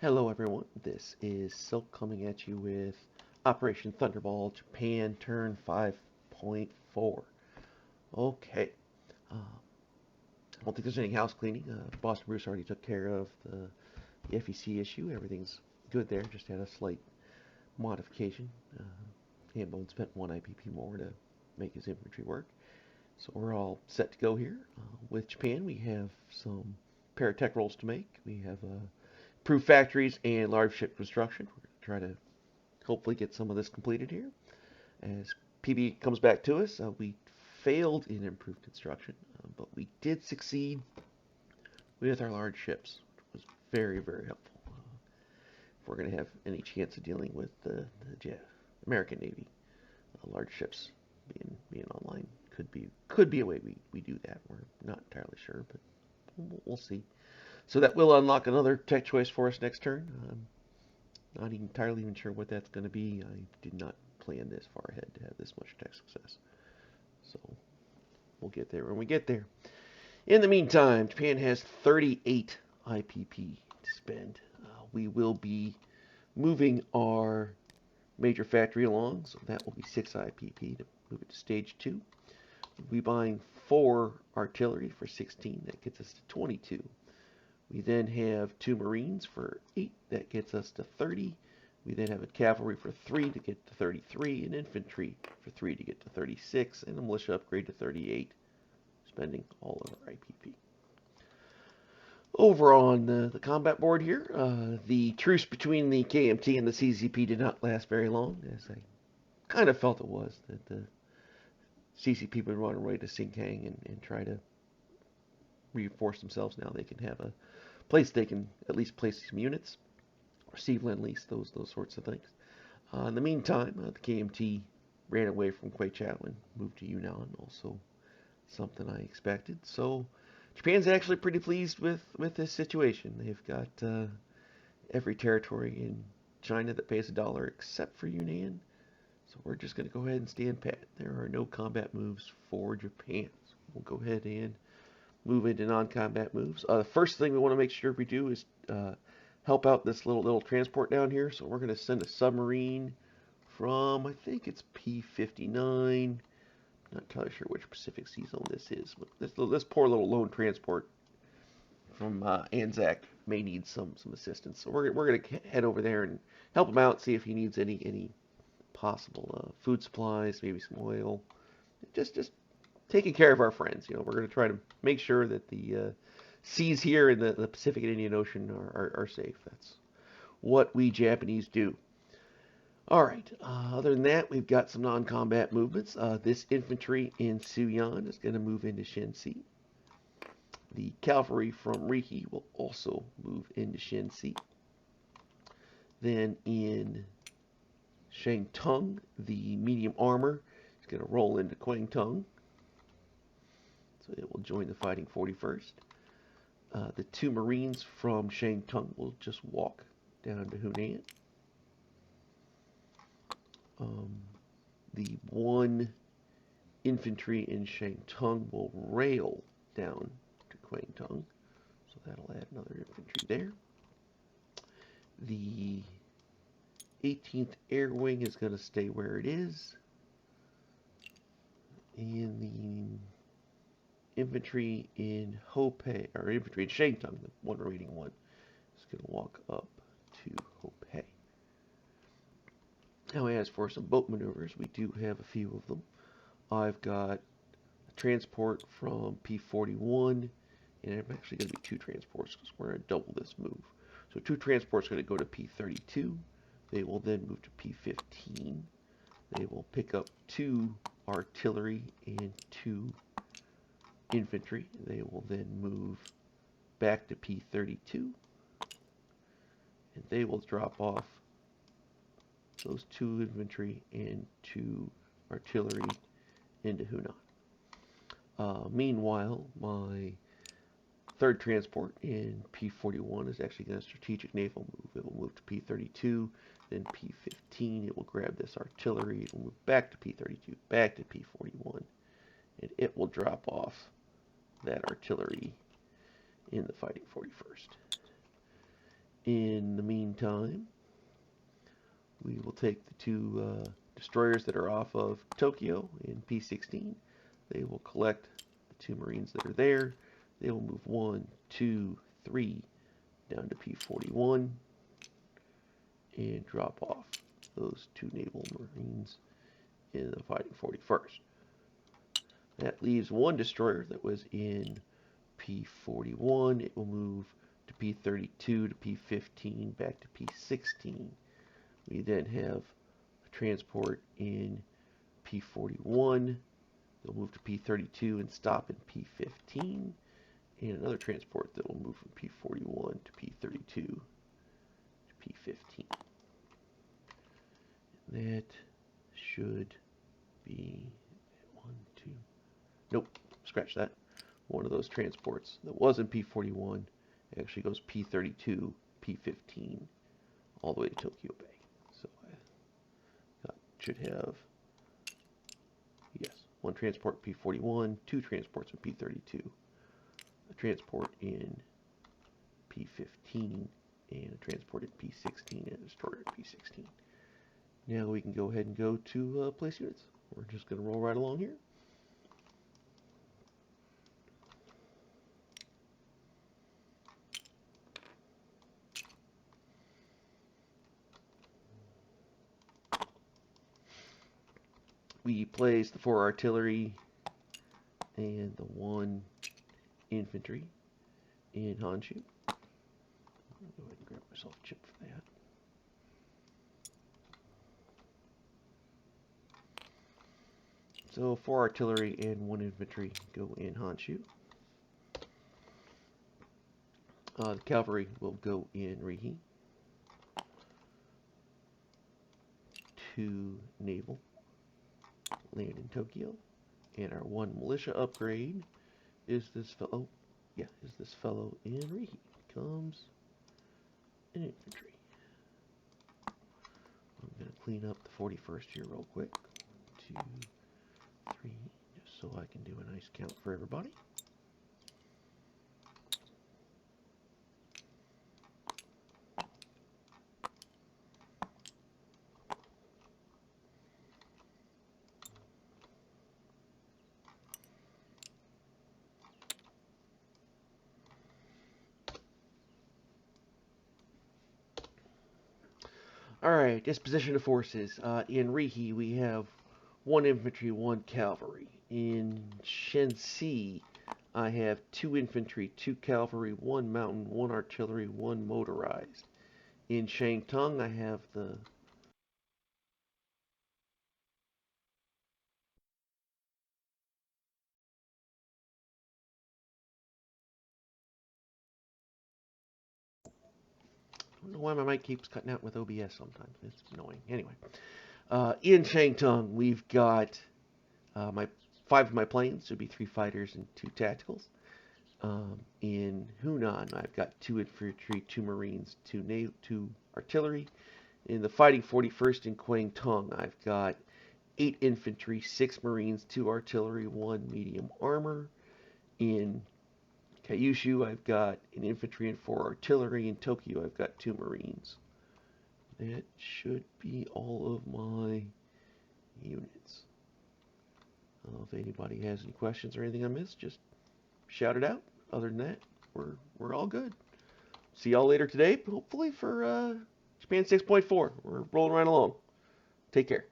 Hello everyone, this is Silk coming at you with Operation Thunderball Japan Turn 5.4. Okay, I don't think there's any house cleaning. Boston Bruce already took care of the FEC issue. Everything's good there, just had a slight modification. Hambone spent 1 IPP more to make his infantry work. So we're all set to go here. With Japan, we have some paratech rolls to make. We have improved factories and large ship construction. We're going to try to hopefully get some of this completed here. As PB comes back to us, we failed in improved construction, but we did succeed with our large ships, which was very, very helpful. If we're going to have any chance of dealing with the American Navy, large ships being online could be a way we do that. We're not entirely sure, but we'll see. So that will unlock another tech choice for us next turn. I'm not entirely even sure what that's going to be. I did not plan this far ahead to have this much tech success. So we'll get there when we get there. In the meantime, Japan has 38 IPP to spend. We will be moving our major factory along, so that will be 6 IPP to move it to stage 2. We'll be buying 4 artillery for 16. That gets us to 22. We then have 2 Marines for 8. That gets us to 30. We then have a cavalry for 3 to get to 33, and infantry for 3 to get to 36, and a militia upgrade to 38, spending all of our IPP. Over on the combat board here, the truce between the KMT and the CCP did not last very long, as I kind of felt it was, that the CCP would run away to Sinkhang and try to reinforce themselves. Now they can have a place they can at least place some units, receive lend-lease, those sorts of things. In the meantime, the KMT ran away from Kweichow and moved to Yunnan, also something I expected. So Japan's actually pretty pleased with this situation. They've got every territory in China that pays $1 except for Yunnan. So we're just going to go ahead and stand pat. There are no combat moves for Japan. So we'll go ahead and move into non-combat moves. The first thing we want to make sure we do is help out this little transport down here. So we're going to send a submarine from, I think it's P-59. Not entirely sure which Pacific Sea zone this is, but this poor little lone transport from Anzac may need some assistance. So we're going to head over there and help him out, see if he needs any possible food supplies, maybe some oil. Just taking care of our friends. You know, we're going to try to make sure that the seas here in the Pacific and Indian Ocean are safe. That's what we Japanese do. All right, other than that, we've got some non-combat movements. This infantry in Suyan is going to move into Shensi. The cavalry from Rihi will also move into Shensi. Then in Shangtung, the medium armor is going to roll into Kwangtung. So it will join the fighting 41st. The 2 Marines from Shangtung will just walk down to Hunan. The 1 infantry in Shangtung will rail down to Kwangtung, so that'll add another infantry there. The 18th Air Wing is going to stay where it is, and the infantry in Hopei, or infantry in Shangtung, the 1 remaining one, is going to walk up to Hopei. Now, as for some boat maneuvers, we do have a few of them. I've got a transport from P-41, and I'm actually going to be 2 transports because we're going to double this move. So 2 transports are going to go to P-32. They will then move to P-15. They will pick up 2 artillery and 2 infantry. They will then move back to P-32, and they will drop off those 2 infantry and 2 artillery into Hunan. Meanwhile, my 3rd transport in P-41 is actually going to strategic naval move. It will move to P-32, then P-15. It will grab this artillery. It will move back to P-32, back to P-41, and it will drop off that artillery in the fighting 41st. In the meantime, we will take the two destroyers that are off of Tokyo in P16. They will collect the two Marines that are there. They will move 1, 2, 3 down to P41 and drop off those two naval Marines in the fighting 41st. That leaves one destroyer that was in P41. It will move to P32 to P15 back to P16. We then have a transport in P41. They'll move to P32 and stop in P15. And another transport that will move from P41 to P32 to P15. That should be 1, 2. Nope, scratch that. One of those transports that was in P41 actually goes P32, P15, all the way to Tokyo Bay. So I should have, yes, one transport P41, two transports in P32, a transport in P15, and a transport in P16, and a destroyer in P16. Now we can go ahead and go to place units. We're just going to roll right along here. We place the 4 artillery and the 1 infantry in Honshu. I'll go ahead and grab myself a chip for that. So 4 artillery and 1 infantry go in Honshu. The cavalry will go in Rihi. 2 naval land in Tokyo. And our 1 militia upgrade is this fellow. Yeah, is this fellow in Rihi. Comes in infantry. I'm going to clean up the 41st here real quick. 2, 3, just so I can do a nice count for everybody. Alright, disposition of forces. In Rihi, we have 1 infantry, 1 cavalry. In Shensi, I have 2 infantry, 2 cavalry, 1 mountain, 1 artillery, 1 motorized. In Shangtung, I have the I don't know why my mic keeps cutting out with OBS sometimes. It's annoying. Anyway, in Shangtung, we've got my 5 of my planes. Would be 3 fighters and 2 tacticals. In Hunan, I've got 2 infantry, 2 marines, 2 artillery. In the fighting 41st in Kwangtung, I've got 8 infantry, 6 marines, 2 artillery, 1 medium armor. In Kyushu, I've got an infantry and 4 artillery. In Tokyo, I've got 2 marines. That should be all of my units. If anybody has any questions or anything I missed, just shout it out. Other than that, we're all good. See y'all later today, hopefully for Japan 6.4. We're rolling right along. Take care.